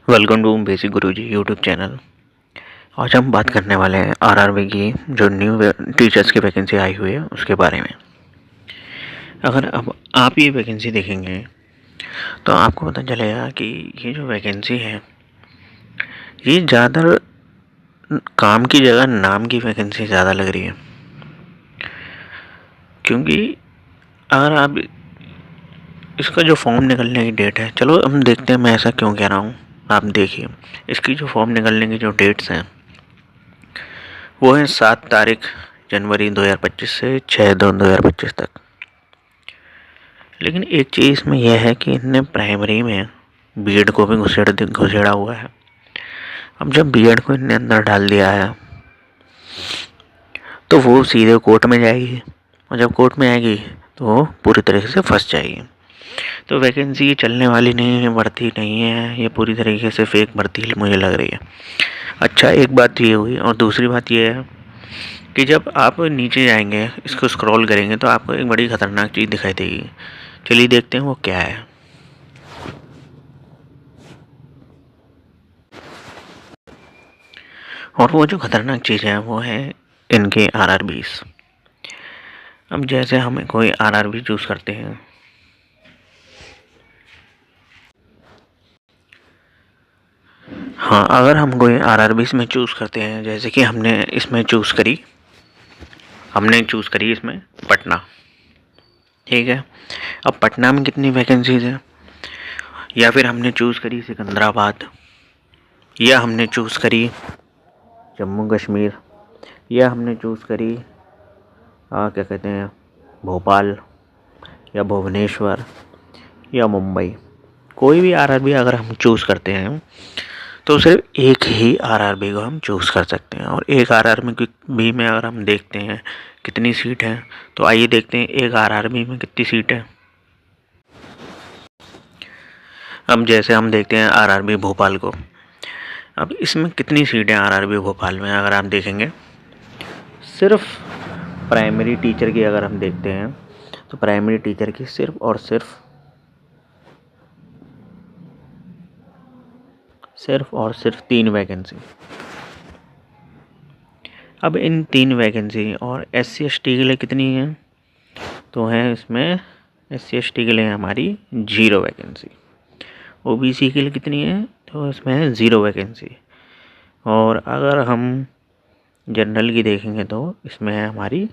Welcome to basic Guruji YouTube channel. आज हम बात करने वाले हैं आरआरबी की जो न्यू टीचर्स की वैकेंसी आई हुई है उसके बारे में। अगर अब आप ये वैकेंसी देखेंगे तो आपको पता चलेगा कि ये जो वैकेंसी है ये ज़्यादातर काम की जगह नाम की वैकेंसी ज़्यादा लग रही है। क्योंकि अगर आप इसका जो फॉर्म निकलने की डेट है, चलो हम देखते हैं मैं ऐसा क्यों कह रहा हूँ। आप देखिए इसकी जो फॉर्म निकलने की जो डेट्स हैं वो है 7 तारीख जनवरी 2025 से 6/2/2025 तक। लेकिन एक चीज़ इसमें यह है कि इनने प्राइमरी में बीएड को भी घुसेड़ा हुआ है। अब जब बीएड को इनने अंदर डाल दिया है तो वो सीधे कोर्ट में जाएगी, और जब कोर्ट में आएगी तो वो पूरी तरीके से फंस जाएगी। तो वैकेंसी ये चलने वाली नहीं है, भर्ती नहीं है, ये पूरी तरीके से फेक भर्ती मुझे लग रही है। अच्छा, एक बात ये हुई, और दूसरी बात ये है कि जब आप नीचे जाएंगे इसको स्क्रॉल करेंगे तो आपको एक बड़ी खतरनाक चीज़ दिखाई देगी। चलिए देखते हैं वो क्या है। और वो जो खतरनाक चीज़ है वो है इनके आरआरबीस। अब जैसे हम कोई आरआरबी चूज़ करते हैं, हाँ, अगर हम कोई आरआरबीस में चूज़ करते हैं, जैसे कि हमने चूज़ करी इसमें पटना, ठीक है। अब पटना में कितनी वैकेंसीज हैं, या फिर हमने चूज़ करी सिकंदराबाद, या हमने चूज़ करी जम्मू कश्मीर, या हमने चूज़ करी क्या कहते हैं भोपाल, या भुवनेश्वर, या मुंबई। कोई भी आरआरबी अगर हम चूज़ करते हैं तो सिर्फ एक ही आरआरबी को हम चूज़ कर सकते हैं। और एक आरआरबी में अगर हम देखते हैं कितनी सीट है, तो आइए देखते हैं एक आरआरबी में कितनी सीट है। अब जैसे हम देखते हैं आरआरबी भोपाल को, अब इसमें कितनी सीटें आरआरबी भोपाल में अगर आप देखेंगे, सिर्फ प्राइमरी टीचर की अगर हम देखते हैं तो प्राइमरी टीचर की सिर्फ और सिर्फ 3 वैकेंसी। अब इन 3 वैकेंसी और SC/ST के लिए कितनी है, तो है इसमें SC/ST के लिए हमारी 0 वैकेंसी। OBC के लिए कितनी है, तो इसमें है 0 वैकेंसी। और अगर हम जनरल की देखेंगे तो इसमें है हमारी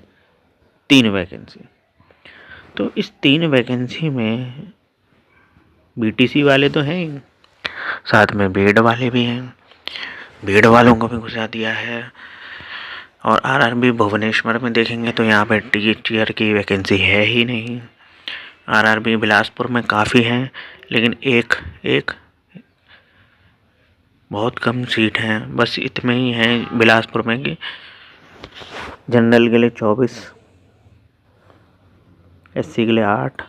3 वैकेंसी। तो इस 3 वैकेंसी में BTC वाले तो हैं ही, साथ में बीएड वाले भी हैं, बीएड वालों को भी घुसा दिया है। और आरआरबी भुवनेश्वर में देखेंगे तो यहाँ पे टीचर की वैकेंसी है ही नहीं। आरआरबी बिलासपुर में काफ़ी हैं, लेकिन एक बहुत कम सीट हैं, बस इतने ही हैं बिलासपुर में कि जनरल के लिए 24, SC के लिए 8।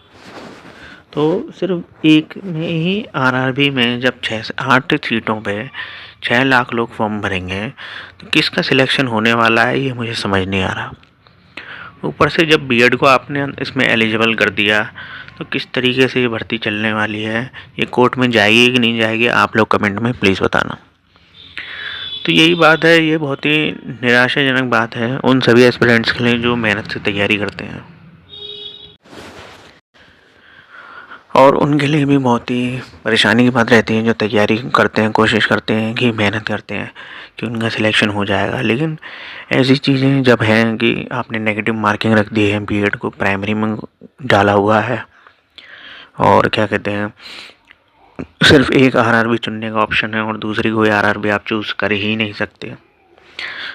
तो सिर्फ एक में ही आरआरबी में जब 6 से 8 सीटों पे 6 लाख लोग फॉर्म भरेंगे तो किसका सिलेक्शन होने वाला है, ये मुझे समझ नहीं आ रहा। ऊपर से जब बीएड को आपने इसमें एलिजिबल कर दिया तो किस तरीके से ये भर्ती चलने वाली है, ये कोर्ट में जाएगी कि नहीं जाएगी, आप लोग कमेंट में प्लीज़ बताना। तो यही बात है, ये बहुत ही निराशाजनक बात है उन सभी एस्पिरेंट्स के लिए जो मेहनत से तैयारी करते हैं, और उनके लिए भी बहुत ही परेशानी की बात रहती है जो तैयारी करते हैं, कोशिश करते हैं कि मेहनत करते हैं कि उनका सिलेक्शन हो जाएगा। लेकिन ऐसी चीज़ें जब हैं कि आपने नेगेटिव मार्किंग रख दी है, बीएड को प्राइमरी में डाला हुआ है, और क्या कहते हैं सिर्फ एक आरआरबी चुनने का ऑप्शन है और दूसरी कोई आरआरबी आप चूज़ कर ही नहीं सकते,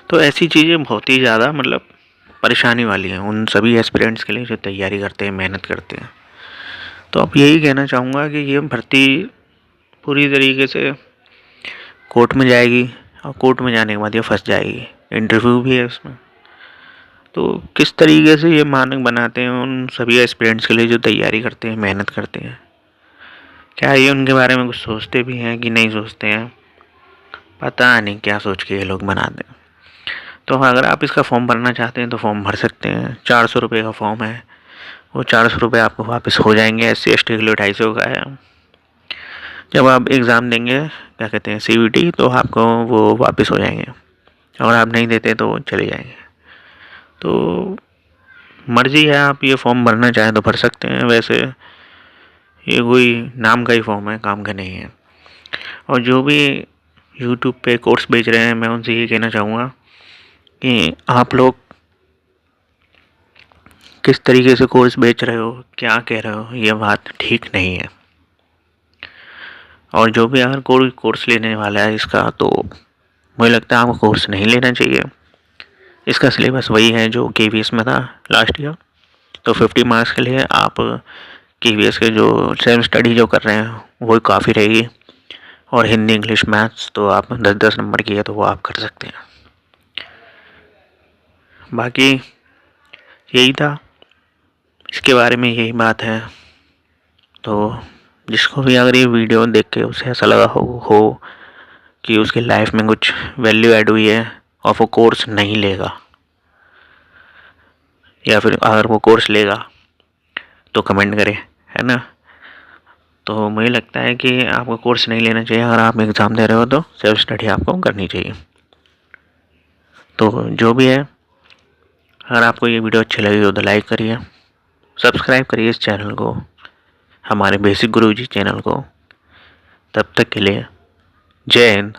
तो ऐसी चीज़ें बहुत ही ज़्यादा मतलब परेशानी वाली हैं उन सभी एस्पिरेंट्स के लिए जो तैयारी करते हैं, मेहनत करते हैं। तो अब यही कहना चाहूँगा कि ये भर्ती पूरी तरीके से कोर्ट में जाएगी, और कोर्ट में जाने के बाद ये फंस जाएगी। इंटरव्यू भी है उसमें, तो किस तरीके से ये मानक बनाते हैं उन सभी एस्पिरेंट्स के लिए जो तैयारी करते हैं, मेहनत करते हैं। क्या ये उनके बारे में कुछ सोचते भी हैं कि नहीं सोचते हैं, पता नहीं क्या सोच के ये लोग बनाते हैं। तो अगर आप इसका फॉर्म भरना चाहते हैं तो फॉर्म भर सकते हैं। 400 रुपये का फॉर्म है, वो 400 रुपये आपको वापस हो जाएंगे। SC/ST के लिए 250 का है। जब आप एग्ज़ाम देंगे, क्या कहते हैं, CVT, तो आपको वो वापस हो जाएंगे, और आप नहीं देते तो चले जाएंगे। तो मर्ज़ी है, आप ये फॉर्म भरना चाहें तो भर सकते हैं। वैसे ये कोई नाम का ही फॉर्म है, काम का नहीं है। और जो भी यूट्यूब पे कोर्स बेच रहे हैं, मैं उनसे ये कहना चाहूँगा कि आप लोग किस तरीके से कोर्स बेच रहे हो, क्या कह रहे हो, ये बात ठीक नहीं है। और जो भी अगर कोई कोर्स लेने वाला है इसका, तो मुझे लगता है आपको कोर्स नहीं लेना चाहिए। इसका सिलेबस वही है जो KVS में था लास्ट ईयर। तो 50 मार्क्स के लिए आप KVS के जो सेल्फ स्टडी जो कर रहे हैं वही काफ़ी रहेगी। और हिंदी, इंग्लिश, मैथ्स तो आप 10-10 नंबर की है तो वो आप कर सकते हैं। बाकी यही था, इसके बारे में यही बात है। तो जिसको भी अगर ये वीडियो देख के उसे ऐसा लगा हो कि उसकी लाइफ में कुछ वैल्यू ऐड हुई है और वो कोर्स नहीं लेगा, या फिर अगर वो कोर्स लेगा तो कमेंट करें, है ना। तो मुझे लगता है कि आपको कोर्स नहीं लेना चाहिए। अगर आप एग्ज़ाम दे रहे हो तो सेल्फ स्टडी आपको करनी चाहिए। तो जो भी है, अगर आपको ये वीडियो अच्छी लगी हो तो लाइक करिए, सब्सक्राइब करिए इस चैनल को, हमारे बेसिक गुरुजी चैनल को। तब तक के लिए जय हिंद।